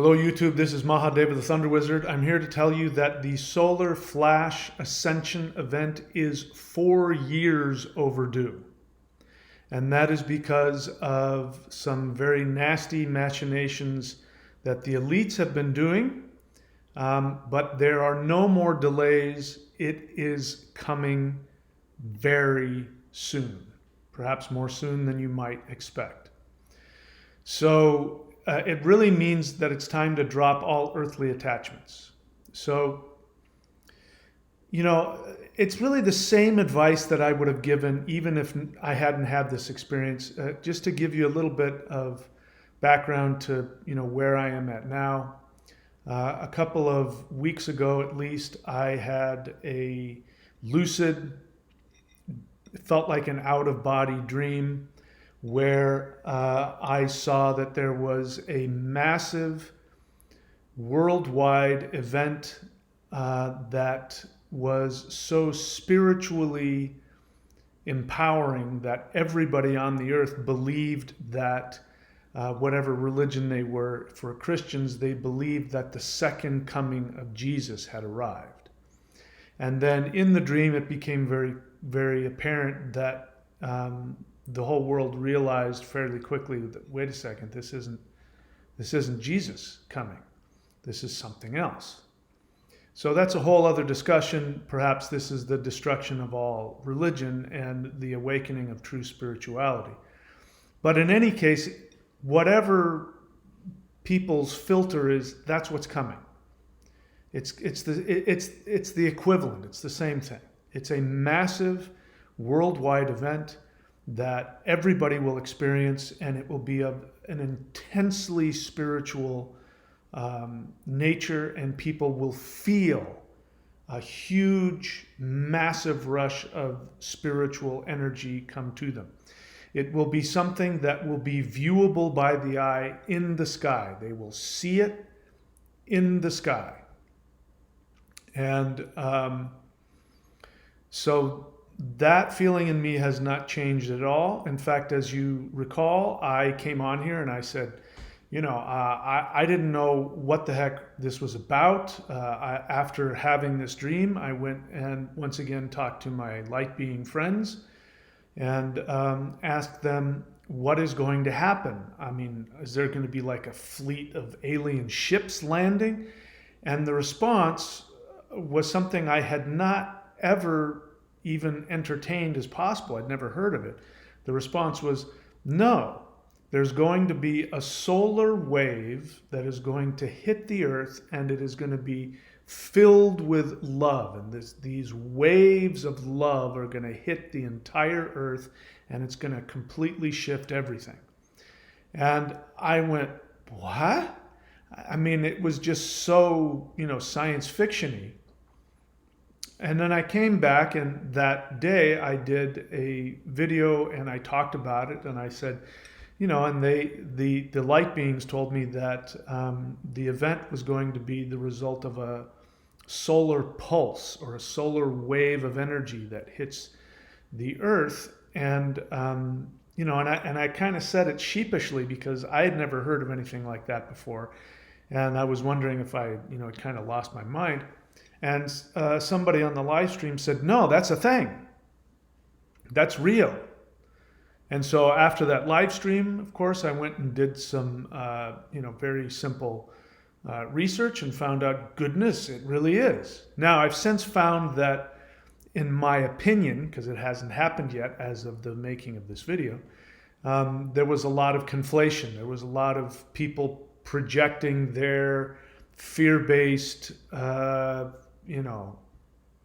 Hello YouTube, this is Mahadeva the Thunder Wizard. I'm here to tell you that the Solar Flash Ascension event is 4 years overdue. And that is because of some very nasty machinations that the elites have been doing. But there are no more delays. It is coming very soon, perhaps more soon than you might expect. So it really means that it's time to drop all earthly attachments. So, it's really the same advice that I would have given even if I hadn't had this experience. Just to give you a little bit of background to, where I am at now. A couple of weeks ago, at least, I had a lucid, it felt like an out-of-body dream where I saw that there was a massive worldwide event that was so spiritually empowering that everybody on the earth believed that whatever religion they were, for Christians, they believed that the second coming of Jesus had arrived. And then in the dream, it became very, very apparent that the whole world realized fairly quickly that, wait a second, this isn't Jesus coming. This is something else. So that's a whole other discussion. Perhaps this is the destruction of all religion and the awakening of true spirituality. But in any case, whatever people's filter is, that's what's coming. It's the equivalent. It's the same thing. It's a massive worldwide event that everybody will experience, and it will be of an intensely spiritual nature, and people will feel a huge, massive rush of spiritual energy come to them. It will be something that will be viewable by the eye in the sky. They will see it in the sky. And so that feeling in me has not changed at all. In fact, as you recall, I came on here and I said, I didn't know what the heck this was about. After having this dream, I went and once again talked to my light being friends and asked them, what is going to happen? I mean, is there going to be like a fleet of alien ships landing? And the response was something I had not ever even entertained as possible. I'd never heard of it. The response was, no, there's going to be a solar wave that is going to hit the earth, and it is going to be filled with love. And these waves of love are going to hit the entire earth, and it's going to completely shift everything. And I went, what? I mean, it was just so, science fiction-y. And then I came back, and that day I did a video and I talked about it, and I said, and the light beings told me that the event was going to be the result of a solar pulse or a solar wave of energy that hits the earth. And and I kind of said it sheepishly because I had never heard of anything like that before, and I was wondering if I had kind of lost my mind. And somebody on the live stream said, no, that's a thing. That's real. And so after that live stream, of course, I went and did some, very simple research and found out, goodness, it really is. Now, I've since found that, in my opinion, because it hasn't happened yet as of the making of this video, there was a lot of conflation. There was a lot of people projecting their fear-based,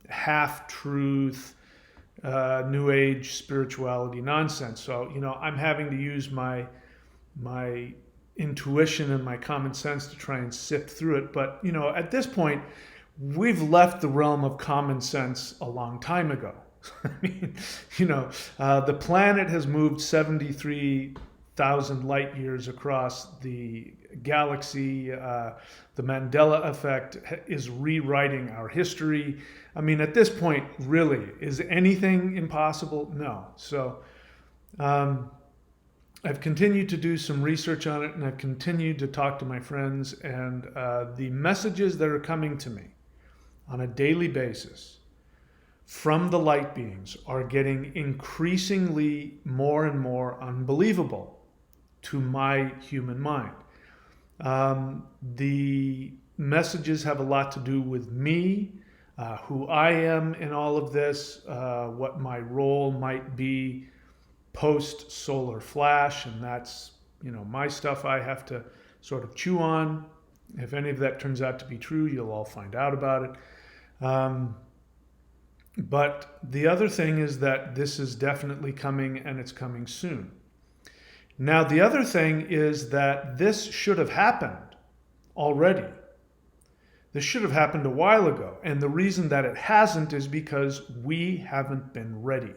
half-truth, new age spirituality nonsense. So, I'm having to use my intuition and my common sense to try and sift through it. But, at this point, we've left the realm of common sense a long time ago. I mean, the planet has moved 73,000 light years across the galaxy. The Mandela effect is rewriting our history. I mean, at this point, really, is anything impossible? No. So I've continued to do some research on it, and I've continued to talk to my friends, and the messages that are coming to me on a daily basis from the light beings are getting increasingly more and more unbelievable to my human mind. The messages have a lot to do with me, who I am in all of this, what my role might be post Solar Flash, and that's, my stuff I have to sort of chew on. If any of that turns out to be true, you'll all find out about it. But the other thing is that this is definitely coming, and it's coming soon. Now, the other thing is that this should have happened already. This should have happened a while ago. And the reason that it hasn't is because we haven't been ready.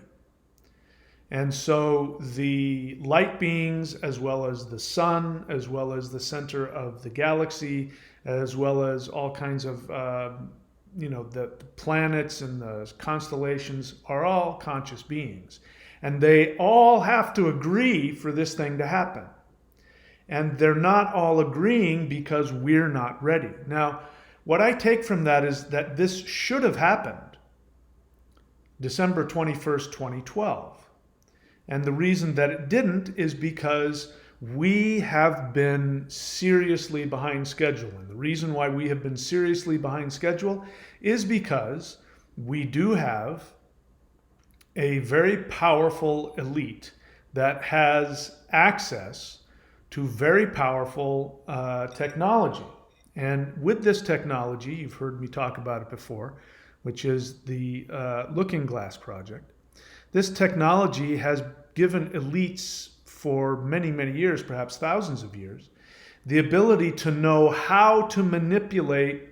And so the light beings, as well as the sun, as well as the center of the galaxy, as well as all kinds of, the planets and the constellations are all conscious beings. And they all have to agree for this thing to happen. And they're not all agreeing because we're not ready. Now, what I take from that is that this should have happened December 21st, 2012. And the reason that it didn't is because we have been seriously behind schedule. And the reason why we have been seriously behind schedule is because we do have a very powerful elite that has access to very powerful technology. And with this technology, you've heard me talk about it before, which is the Looking Glass Project. This technology has given elites for many, many years, perhaps thousands of years, the ability to know how to manipulate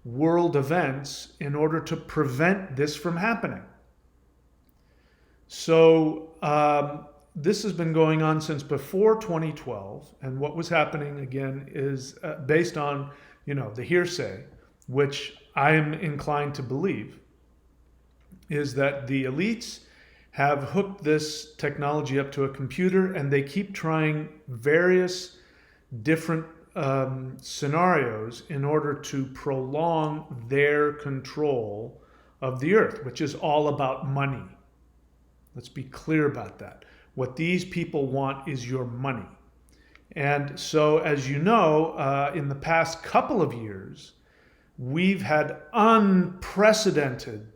world events in order to prevent this from happening. So this has been going on since before 2012, and what was happening again is based on, the hearsay, which I am inclined to believe, is that the elites have hooked this technology up to a computer, and they keep trying various different scenarios in order to prolong their control of the earth, which is all about money. Let's be clear about that. What these people want is your money. And so, as you know, in the past couple of years, we've had unprecedented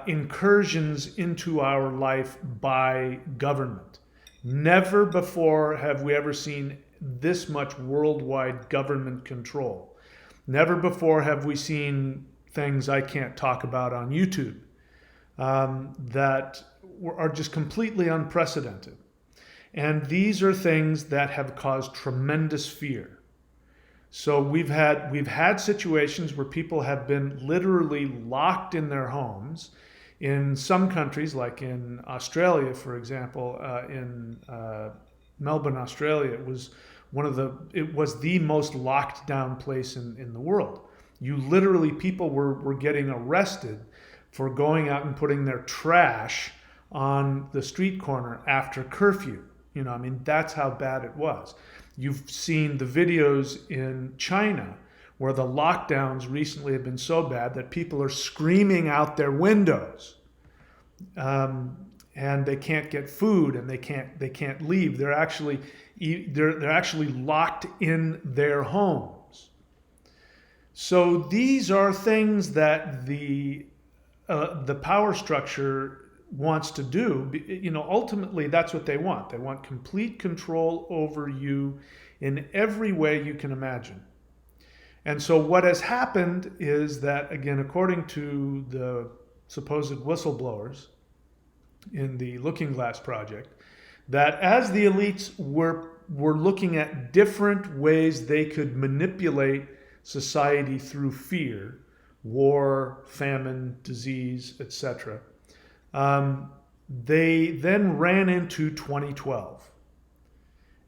incursions into our life by government. Never before have we ever seen this much worldwide government control. Never before have we seen things I can't talk about on YouTube that are just completely unprecedented. And these are things that have caused tremendous fear. So we've had situations where people have been literally locked in their homes. In some countries, like in Australia, for example, in Melbourne, Australia, it was the most locked down place in the world. People were getting arrested for going out and putting their trash on the street corner after curfew. That's how bad it was. You've seen the videos in China where the lockdowns recently have been so bad that people are screaming out their windows, and they can't get food, and they can't leave. They're actually locked in their homes. So these are things that the power structure wants to do. Ultimately that's what they want. They want complete control over you in every way you can imagine. And so what has happened is that, again, according to the supposed whistleblowers in the Looking Glass Project, that as the elites were looking at different ways they could manipulate society through fear, war, famine, disease, etc., they then ran into 2012.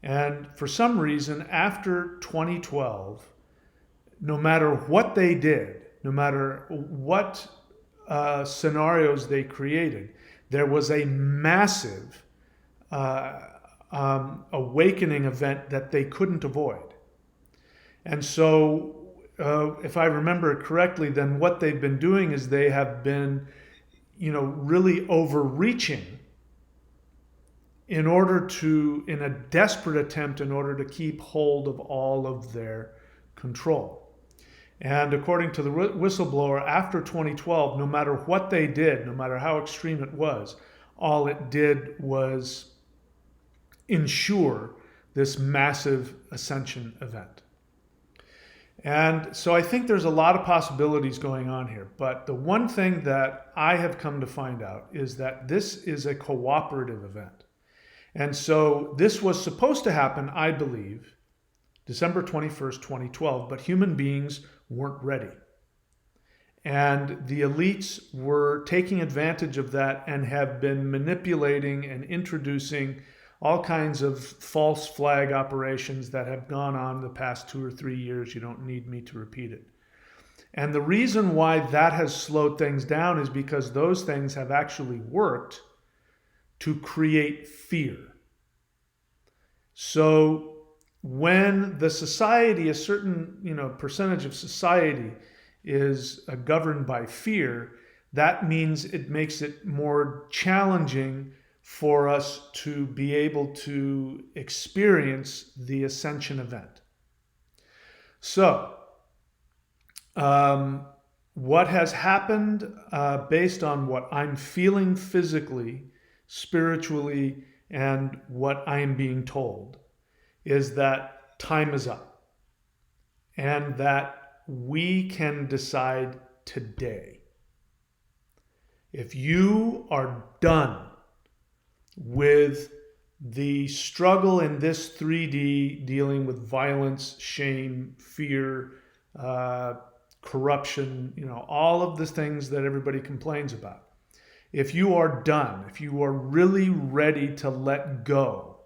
And for some reason, after 2012, no matter what they did, no matter what scenarios they created, there was a massive awakening event that they couldn't avoid. And so, if I remember it correctly, then what they've been doing is they have been, really overreaching in a desperate attempt in order to keep hold of all of their control. And according to the whistleblower, after 2012, no matter what they did, no matter how extreme it was, all it did was ensure this massive ascension event. And so I think there's a lot of possibilities going on here. But the one thing that I have come to find out is that this is a cooperative event. And so this was supposed to happen, I believe, December 21st, 2012, but human beings weren't ready. And the elites were taking advantage of that and have been manipulating and introducing all kinds of false flag operations that have gone on the past 2 or 3 years. You don't need me to repeat it. And the reason why that has slowed things down is because those things have actually worked to create fear. So when the society, a certain percentage of society is governed by fear, that means it makes it more challenging for us to be able to experience the ascension event. So, what has happened based on what I'm feeling physically, spiritually, and what I am being told is that time is up and that we can decide today. If you are done with the struggle in this 3D dealing with violence, shame, fear, corruption, all of the things that everybody complains about. If you are done, if you are really ready to let go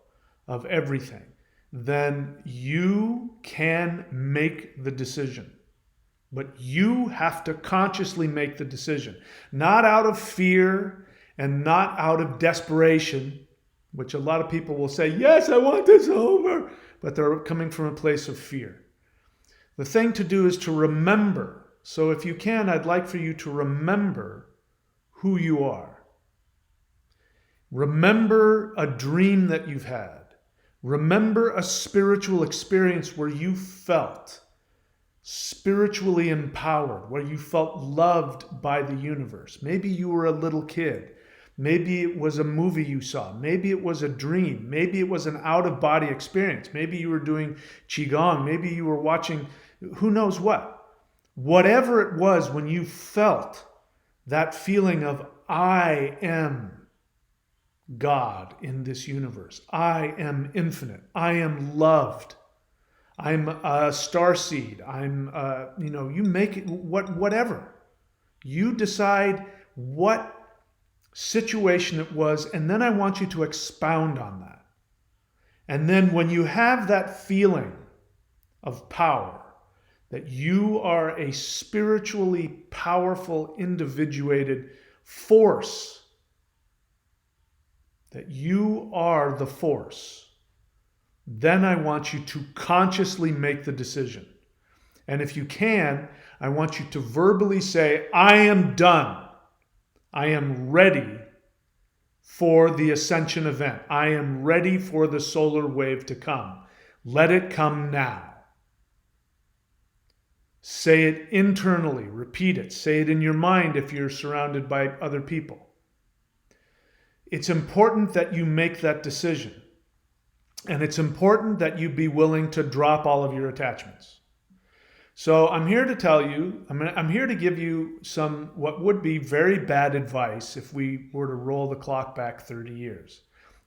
of everything, then you can make the decision. But you have to consciously make the decision, not out of fear and not out of desperation, which a lot of people will say, yes, I want this over, but they're coming from a place of fear. The thing to do is to remember. So if you can, I'd like for you to remember who you are. Remember a dream that you've had. Remember a spiritual experience where you felt spiritually empowered, where you felt loved by the universe. Maybe you were a little kid. Maybe it was a movie you saw. Maybe it was a dream. Maybe it was an out-of-body experience. Maybe you were doing Qigong. Maybe you were watching who knows what. Whatever it was, when you felt that feeling of, I am God in this universe. I am infinite. I am loved. I'm a starseed. You make it whatever. You decide what situation it was, and then I want you to expound on that. And then when you have that feeling of power, that you are a spiritually powerful, individuated force, that you are the force, then I want you to consciously make the decision. And if you can, I want you to verbally say, I am done. I am ready for the ascension event. I am ready for the solar wave to come. Let it come now. Say it internally, repeat it. Say it in your mind if you're surrounded by other people. It's important that you make that decision. And it's important that you be willing to drop all of your attachments. So I'm here to tell you, I'm here to give you some what would be very bad advice if we were to roll the clock back 30 years.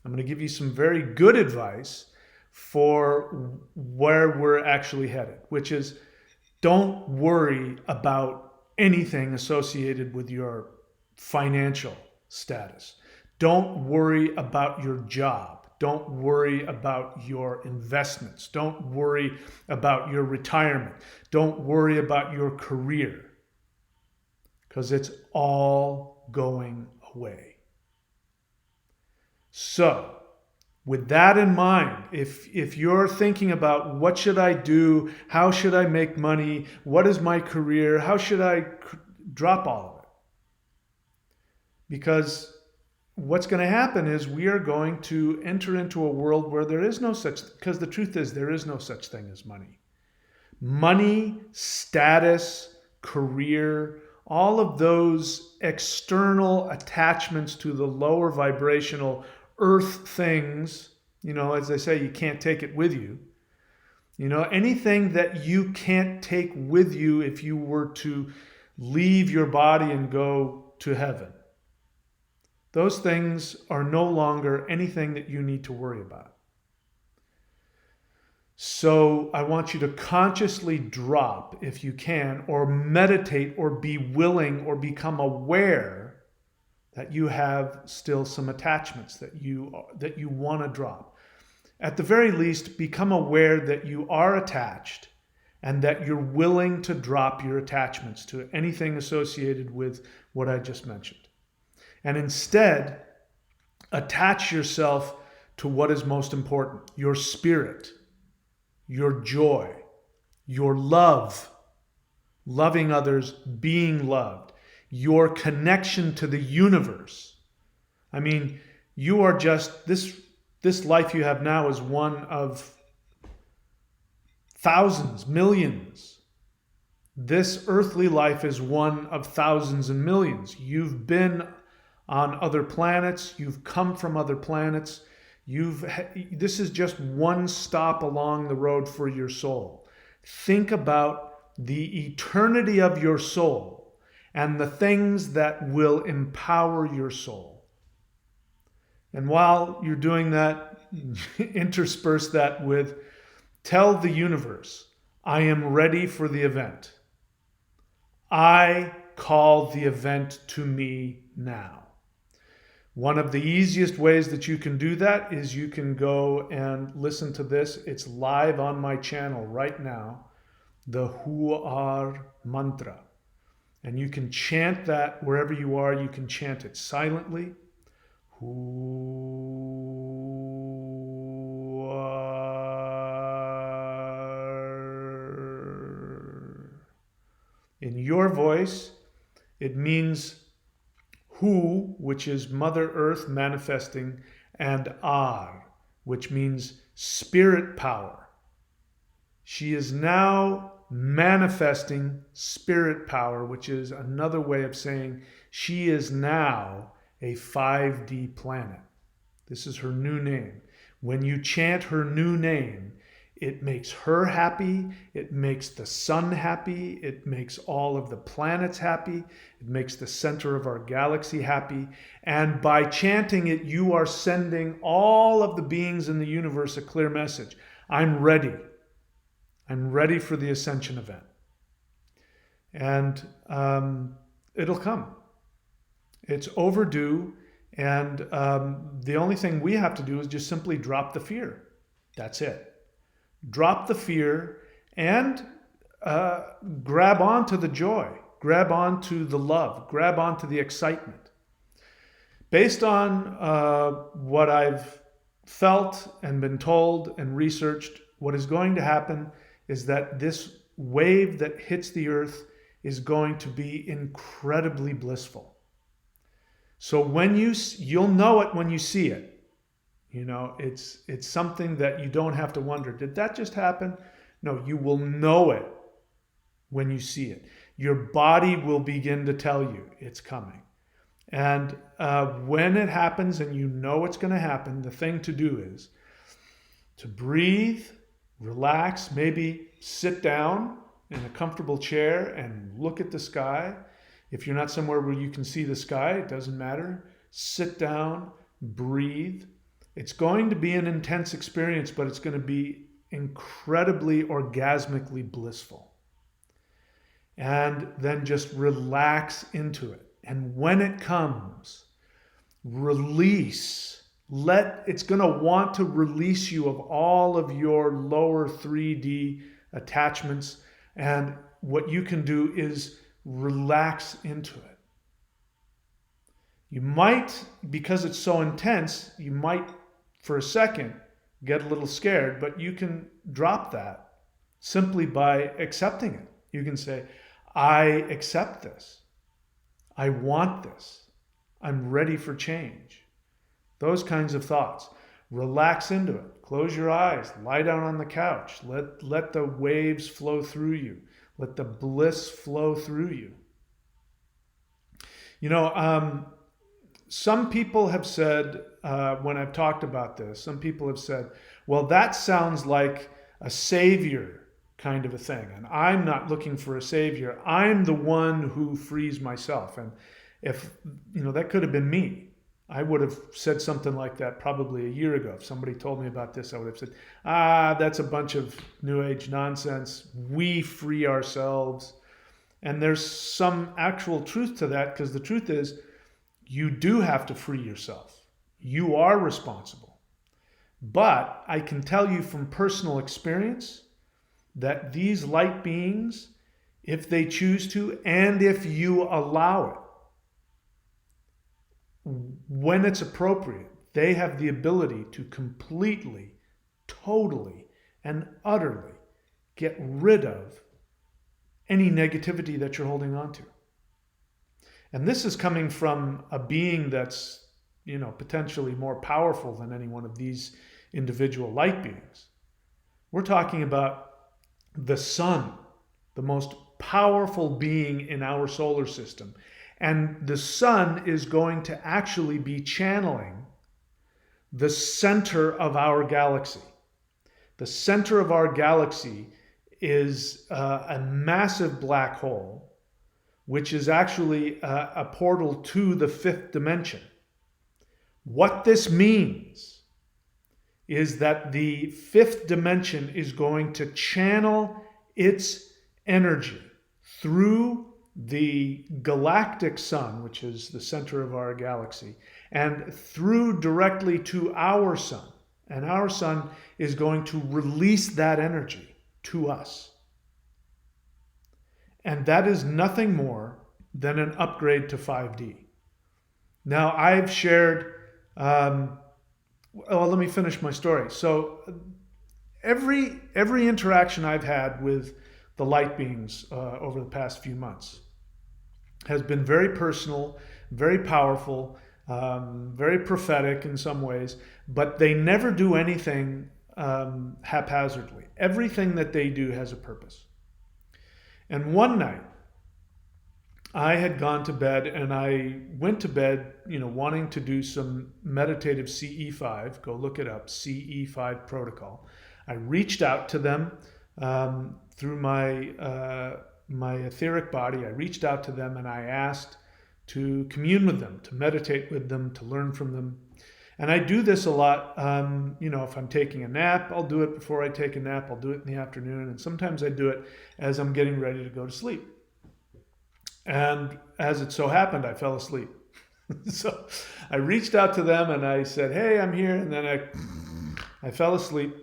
I'm going to give you some very good advice for where we're actually headed, which is don't worry about anything associated with your financial status. Don't worry about your job. Don't worry about your investments. Don't worry about your retirement. Don't worry about your career, because it's all going away. So, With that in mind, if you're thinking about what should I do, how should I make money, what is my career, how should I drop all of it? Because what's going to happen is we are going to enter into a world where there is no such, because the truth is there is no such thing as money. Money, status, career, all of those external attachments to the lower vibrational earth things, as they say, you can't take it with you. Anything that you can't take with you if you were to leave your body and go to heaven. Those things are no longer anything that you need to worry about. So I want you to consciously drop, if you can, or meditate, or be willing, or become aware that you have still some attachments that you want to drop. At the very least, become aware that you are attached and that you're willing to drop your attachments to anything associated with what I just mentioned. And instead, attach yourself to what is most important: your spirit, your joy, your love, loving others, being loved, your connection to the universe. I mean, you are just, this life you have now is one of thousands, millions. This earthly life is one of thousands and millions. You've been on other planets, you've come from other planets. This is just one stop along the road for your soul. Think about the eternity of your soul and the things that will empower your soul. And while you're doing that, intersperse that with, tell the universe, I am ready for the event. I call the event to me now. One of the easiest ways that you can do that is you can go and listen to this. It's live on my channel right now, the Huar mantra. And you can chant that wherever you are. You can chant it silently. Huar. In your voice, it means Hu, which is Mother Earth manifesting, and Ar, which means spirit power. She is now manifesting spirit power, which is another way of saying she is now a 5D planet. This is her new name. When you chant her new name, it makes her happy, it makes the sun happy, it makes all of the planets happy, it makes the center of our galaxy happy, and by chanting it, you are sending all of the beings in the universe a clear message. I'm ready. I'm ready for the ascension event. And it'll come. It's overdue, and the only thing we have to do is just simply drop the fear. That's it. Drop the fear and grab onto the joy, grab onto the love, grab onto the excitement. Based on what I've felt and been told and researched, what is going to happen is that this wave that hits the earth is going to be incredibly blissful. So when you'll know it when you see it. It's something that you don't have to wonder, did that just happen? No, you will know it when you see it. Your body will begin to tell you it's coming. And when it happens and you know it's going to happen, the thing to do is to breathe, relax, maybe sit down in a comfortable chair and look at the sky. If you're not somewhere where you can see the sky, it doesn't matter. Sit down, breathe. It's going to be an intense experience, but it's going to be incredibly orgasmically blissful. And then just relax into it. And when it comes, release. It's going to want to release you of all of your lower 3D attachments. And what you can do is relax into it. You might, because it's so intense, you might for a second get a little scared, but you can drop that simply by accepting it. You can say, I accept this. I want this. I'm ready for change. Those kinds of thoughts. Relax into it. Close your eyes. Lie down on the couch. Let the waves flow through you. Let the bliss flow through you. You know, some people have said, when I've talked about this, some people have said, well, that sounds like a savior kind of a thing. And I'm not looking for a savior. I'm the one who frees myself. And if, you know, that could have been me. I would have said something like that probably a year ago. If somebody told me about this, I would have said, that's a bunch of New Age nonsense. We free ourselves. And there's some actual truth to that, because the truth is, you do have to free yourself. You are responsible. But I can tell you from personal experience that these light beings, if they choose to, and if you allow it, when it's appropriate, they have the ability to completely, totally, and utterly get rid of any negativity that you're holding on to. And this is coming from a being that's, you know, potentially more powerful than any one of these individual light beings. We're talking about the sun, the most powerful being in our solar system. And the sun is going to actually be channeling the center of our galaxy. The center of our galaxy is a massive black hole, which is actually a portal to the fifth dimension. What this means is that the fifth dimension is going to channel its energy through the galactic sun, which is the center of our galaxy, and through directly to our sun. And our sun is going to release that energy to us. And that is nothing more than an upgrade to 5D. Now, I've shared, well, let me finish my story. So every interaction I've had with the light beings over the past few months has been very personal, very powerful, very prophetic in some ways, but they never do anything haphazardly. Everything that they do has a purpose. And one night, I had gone to bed, and I went to bed, you know, wanting to do some meditative CE5. Go look it up, CE5 protocol. I reached out to them through my etheric body. I reached out to them and I asked to commune with them, to meditate with them, to learn from them. And I do this a lot. You know, if I'm taking a nap, I'll do it before I take a nap. I'll do it in the afternoon. And sometimes I do it as I'm getting ready to go to sleep. And as it so happened, I fell asleep. So I reached out to them and I said, hey, I'm here. And then I fell asleep.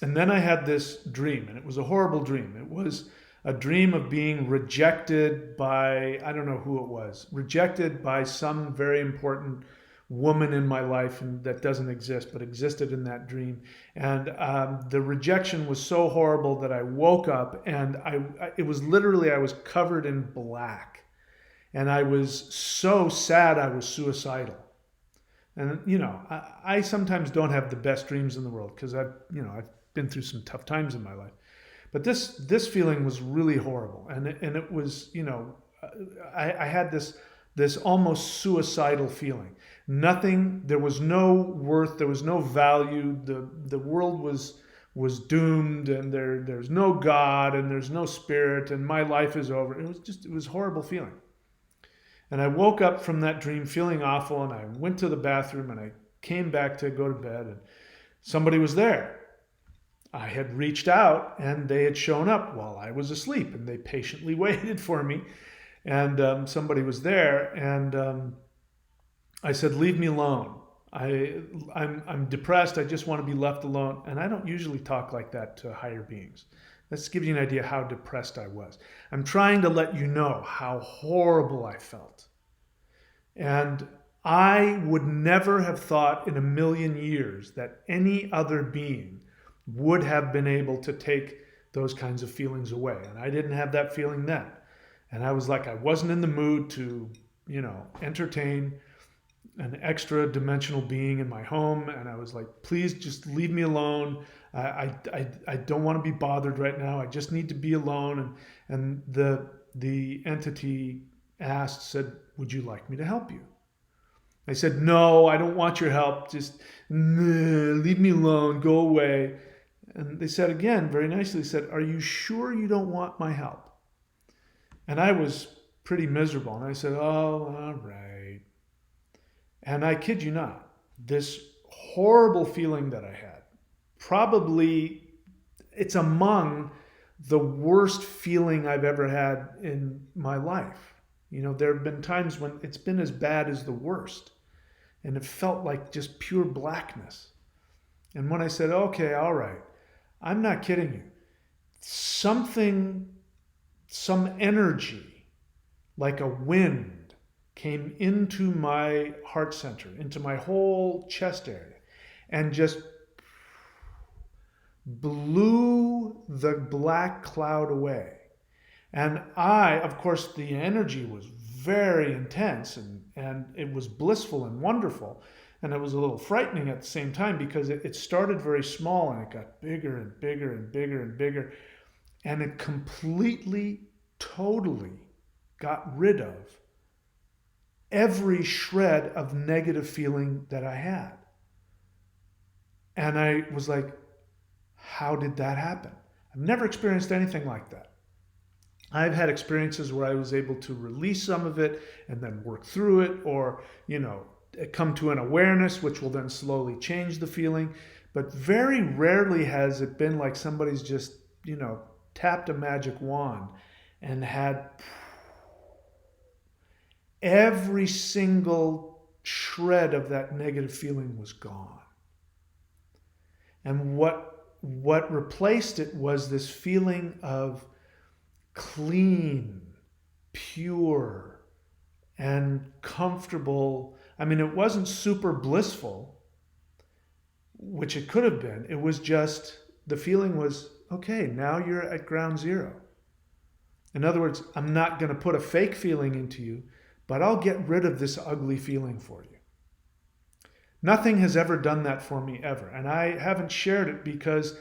And then I had this dream, and it was a horrible dream. It was a dream of being rejected by, I don't know who it was, rejected by some very important woman in my life, and that doesn't exist, but existed in that dream. And the rejection was so horrible that I woke up, and it was literally, I was covered in black. And I was so sad I was suicidal. And, you know, I sometimes don't have the best dreams in the world because I've been through some tough times in my life. But this feeling was really horrible. And it was, you know, I had this almost suicidal feeling. Nothing, there was no worth, there was no value. The world was doomed, and there's no God, and there's no spirit, and my life is over. It was a horrible feeling. And I woke up from that dream feeling awful, and I went to the bathroom, and I came back to go to bed, and somebody was there. I had reached out, and they had shown up while I was asleep, and they patiently waited for me. And somebody was there, and I said, leave me alone. I'm depressed. I just want to be left alone. And I don't usually talk like that to higher beings. Let's give you an idea how depressed I was. I'm trying to let you know how horrible I felt. And I would never have thought in a million years that any other being would have been able to take those kinds of feelings away. And I didn't have that feeling then. And I was like, I wasn't in the mood to, entertain an extra dimensional being in my home. And I was like, please just leave me alone. I don't want to be bothered right now. I just need to be alone. And the entity said, would you like me to help you? I said, no, I don't want your help. Just leave me alone. Go away. And they said again, very nicely, said, are you sure you don't want my help? And I was pretty miserable. And I said, oh, all right. And I kid you not, this horrible feeling that I had, probably it's among the worst feeling I've ever had in my life. There have been times when it's been as bad as the worst. And it felt like just pure blackness. And when I said, okay, all right, I'm not kidding you. Some energy, like a wind, came into my heart center, into my whole chest area, and just blew the black cloud away. And of course, the energy was very intense and it was blissful and wonderful. And it was a little frightening at the same time because it started very small and it got bigger and bigger and bigger and bigger. And it completely, totally got rid of every shred of negative feeling that I had. And I was like, how did that happen? I've never experienced anything like that. I've had experiences where I was able to release some of it and then work through it, or, come to an awareness, which will then slowly change the feeling. But very rarely has it been like somebody's just, tapped a magic wand and had every single shred of that negative feeling was gone. And what replaced it was this feeling of clean, pure, and comfortable. I mean, it wasn't super blissful, which it could have been. It was just, the feeling was, okay, now you're at ground zero. In other words, I'm not going to put a fake feeling into you, but I'll get rid of this ugly feeling for you. Nothing has ever done that for me ever. And I haven't shared it because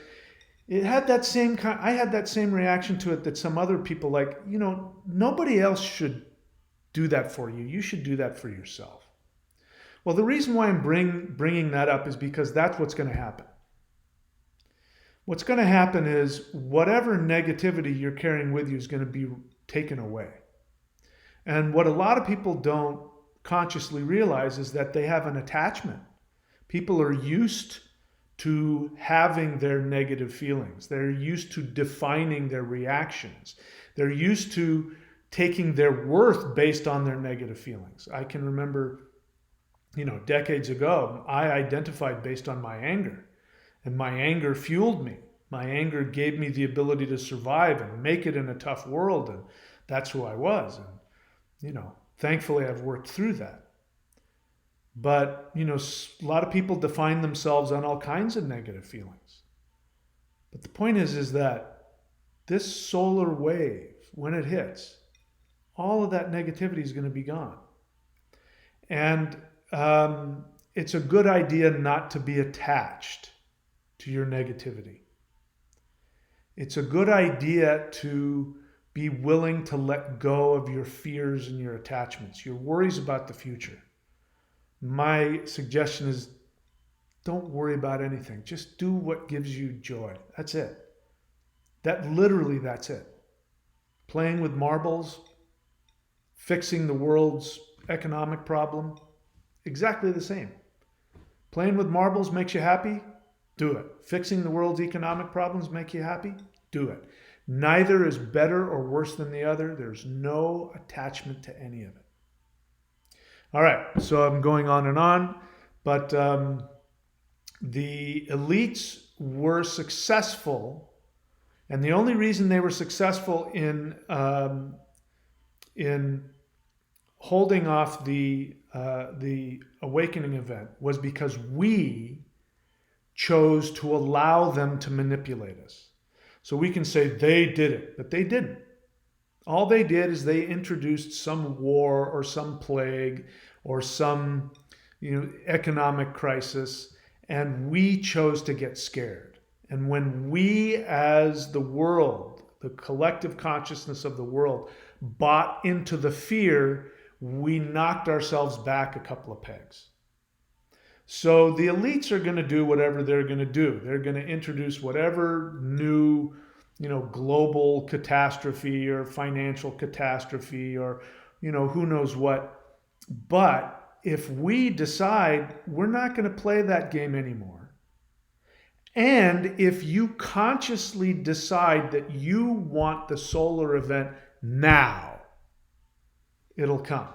it had that same I had that same reaction to it that some other people, like, nobody else should do that for you. You should do that for yourself. Well, the reason why I'm bringing that up is because that's what's going to happen. What's going to happen is whatever negativity you're carrying with you is going to be taken away. And what a lot of people don't consciously realize is that they have an attachment. People are used to having their negative feelings. They're used to defining their reactions. They're used to taking their worth based on their negative feelings. I can remember, decades ago, I identified based on my anger. And my anger fueled me. My anger gave me the ability to survive and make it in a tough world. And that's who I was. And, thankfully I've worked through that. But, a lot of people define themselves on all kinds of negative feelings. But the point is that this solar wave, when it hits, all of that negativity is going to be gone. And it's a good idea not to be attached to your negativity. It's a good idea to be willing to let go of your fears and your attachments, your worries about the future. My suggestion is don't worry about anything. Just do what gives you joy. That's it. That's it. Playing with marbles, fixing the world's economic problem, exactly the same. Playing with marbles makes you happy? Do it. Fixing the world's economic problems make you happy? Do it. Neither is better or worse than the other. There's no attachment to any of it. All right, so I'm going on, but the elites were successful, and the only reason they were successful in holding off the awakening event was because we chose to allow them to manipulate us. So we can say they did it, but they didn't. All they did is they introduced some war or some plague or some economic crisis, and we chose to get scared. And when we, as the world, the collective consciousness of the world, bought into the fear, we knocked ourselves back a couple of pegs. So the elites are going to do whatever they're going to do. They're going to introduce whatever new, global catastrophe or financial catastrophe or, who knows what. But if we decide we're not going to play that game anymore, and if you consciously decide that you want the solar event now, it'll come.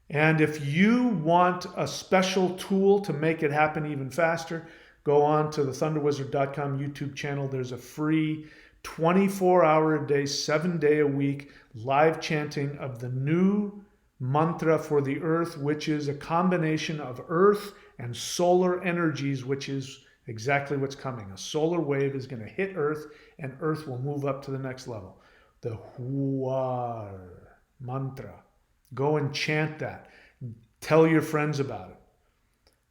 And if you want a special tool to make it happen even faster, go on to the thunderwizard.com YouTube channel. There's a free 24-hour-a-day, 7-day-a-week live chanting of the new mantra for the earth, which is a combination of earth and solar energies, which is exactly what's coming. A solar wave is going to hit earth, and earth will move up to the next level. The Huar mantra. Go and chant that. Tell your friends about it.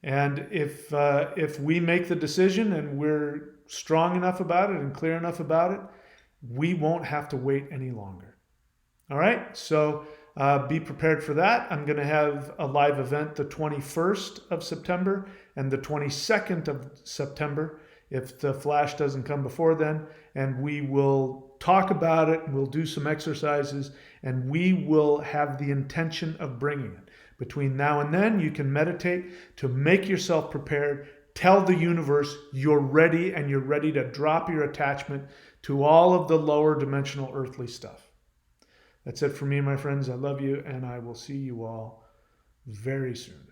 And if we make the decision and we're strong enough about it and clear enough about it, we won't have to wait any longer. All right? So be prepared for that. I'm going to have a live event the 21st of September and the 22nd of September if the flash doesn't come before then. And we will talk about it. We'll do some exercises, and we will have the intention of bringing it. Between now and then, you can meditate to make yourself prepared. Tell the universe you're ready, and you're ready to drop your attachment to all of the lower dimensional earthly stuff. That's it for me, my friends. I love you, and I will see you all very soon.